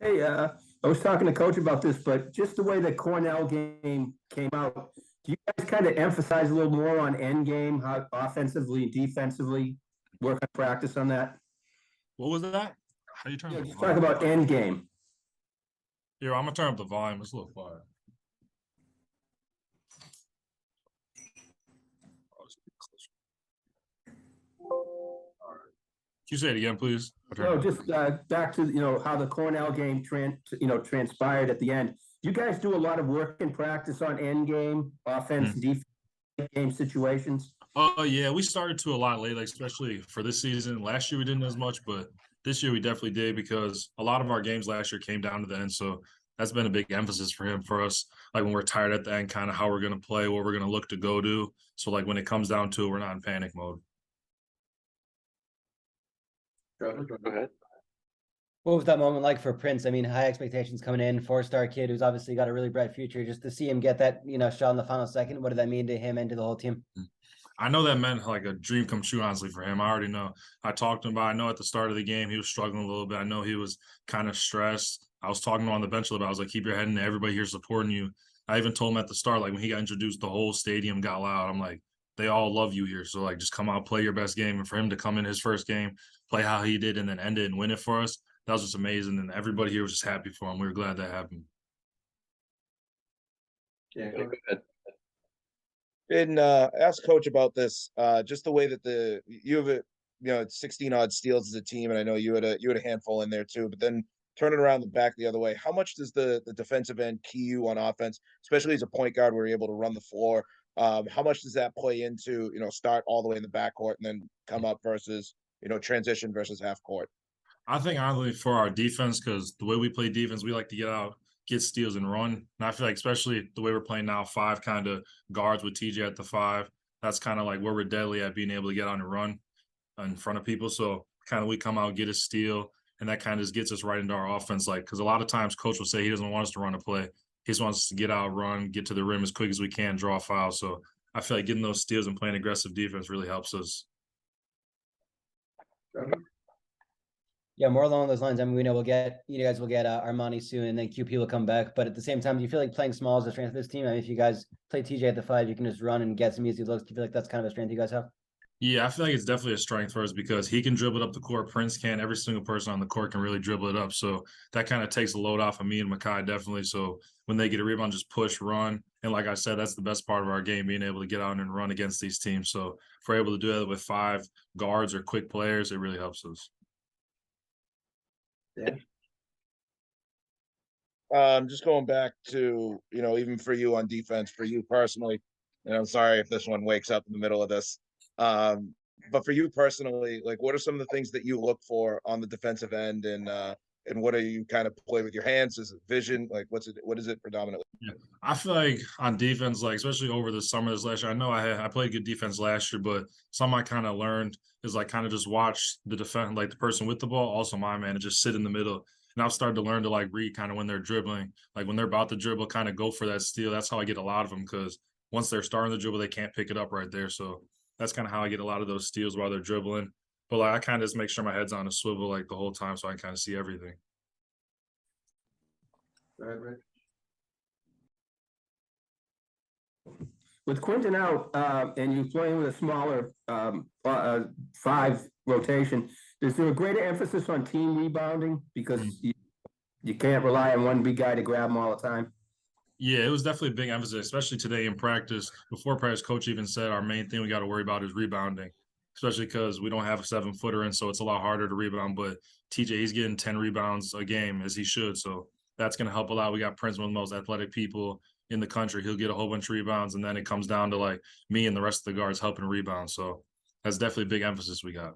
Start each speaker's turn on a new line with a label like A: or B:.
A: Hey, I was talking to Coach about this, but just the way the Cornell game came out, do you guys kind of emphasize a little more on end game, how offensively and defensively work on practice on that?
B: What was that? How do you turn
A: Yeah,
B: the
A: just talk
B: volume?
A: about end game.
B: Here, I'm gonna turn up the volume. It's a little quiet. Oh, it's getting closer. All right. Can you say it again, please? I'll turn it
A: No,
B: up.
A: just back to how the Cornell game transpired at the end. You guys do a lot of work in practice on end game, offense,
B: Mm.
A: defense game situations.
B: Oh yeah, we started to a lot lately, especially for this season. Last year we didn't as much, but this year we definitely did because a lot of our games last year came down to the end. So that's been a big emphasis for us. Like when we're tired at the end, kind of how we're gonna play, what we're gonna look to go do. So like when it comes down to it, we're not in panic mode.
C: Go ahead.
D: What was that moment like for Prince? I mean, high expectations coming in, four-star kid who's obviously got a really bright future. Just to see him get that, shot in the final second, what did that mean to him and to the whole team?
B: I know that meant like a dream come true, honestly, for him. I already know. I talked to him about. I know at the start of the game he was struggling a little bit. I know he was kind of stressed. I was talking to him on the bench a little bit. I was like, "Keep your head in there. Everybody here supporting you." I even told him at the start, like when he got introduced, the whole stadium got loud. I'm like, "They all love you here, so like just come out, play your best game." And for him to come in his first game, play how he did, and then end it and win it for us, that was just amazing. And everybody here was just happy for him. We were glad that happened.
C: Yeah, go ahead.
E: And ask coach about this. Just the way that you have it's 16 odd steals as a team, and I know you had a handful in there too. But then turning around the back the other way, how much does the defensive end key you on offense, especially as a point guard where you're able to run the floor? How much does that play into start all the way in the backcourt and then come up versus transition versus half court?
B: I think honestly for our defense, because the way we play defense, we like to get out, get steals, and run. And I feel like especially the way we're playing now, five kind of guards with TJ at the five. That's kind of like where we're deadly at being able to get on and run in front of people. So kind of we come out, get a steal, and that kind of just gets us right into our offense. Like because a lot of times coach will say he doesn't want us to run a play. He just wants us to get out, run, get to the rim as quick as we can, draw a foul. So I feel like getting those steals and playing aggressive defense really helps us.
D: Yeah, more along those lines. I mean, we know you guys will get Armani soon, and then QP will come back. But at the same time, do you feel like playing small is a strength of this team? I mean, if you guys play TJ at the five, you can just run and get some easy looks. Do you feel like that's kind of a strength you guys have?
B: Yeah, I feel like it's definitely a strength for us because he can dribble it up the court. Prince can. Every single person on the court can really dribble it up. So that kind of takes the load off of me and Makai, definitely. So when they get a rebound, just push, run. And like I said, that's the best part of our game, being able to get out and run against these teams. So if we're able to do that with five guards or quick players, it really helps us.
A: Yeah.
E: Just going back to, even for you on defense, for you personally, and I'm sorry if this one wakes up in the middle of this. But for you personally, like what are some of the things that you look for on the defensive end and what are you kind of play with your hands? Is it vision? Like what is it predominantly?
B: Yeah. I feel like on defense, like especially over the summer this last year, I know I played good defense last year, but something I kind of learned is like kind of just watch the defense, like the person with the ball, also my man, and just sit in the middle. And I've started to learn to like read kind of when they're dribbling, like when they're about to dribble, kind of go for that steal. That's how I get a lot of them because once they're starting the dribble, they can't pick it up right there. So that's kind of how I get a lot of those steals while they're dribbling. But like I kind of just make sure my head's on a swivel like the whole time so I can kind of see everything.
C: Go ahead, Rich.
A: With Quinton out and you playing with a smaller five rotation, is there a greater emphasis on team rebounding because you can't rely on one big guy to grab them all the time?
B: Yeah, it was definitely a big emphasis, especially today in practice. Before practice, coach even said our main thing we got to worry about is rebounding, especially because we don't have a 7-footer in, so it's a lot harder to rebound. But TJ, he's getting 10 rebounds a game as he should, so that's going to help a lot. We got Prince, one of the most athletic people in the country. He'll get a whole bunch of rebounds, and then it comes down to like me and the rest of the guards helping rebound. So that's definitely a big emphasis we got.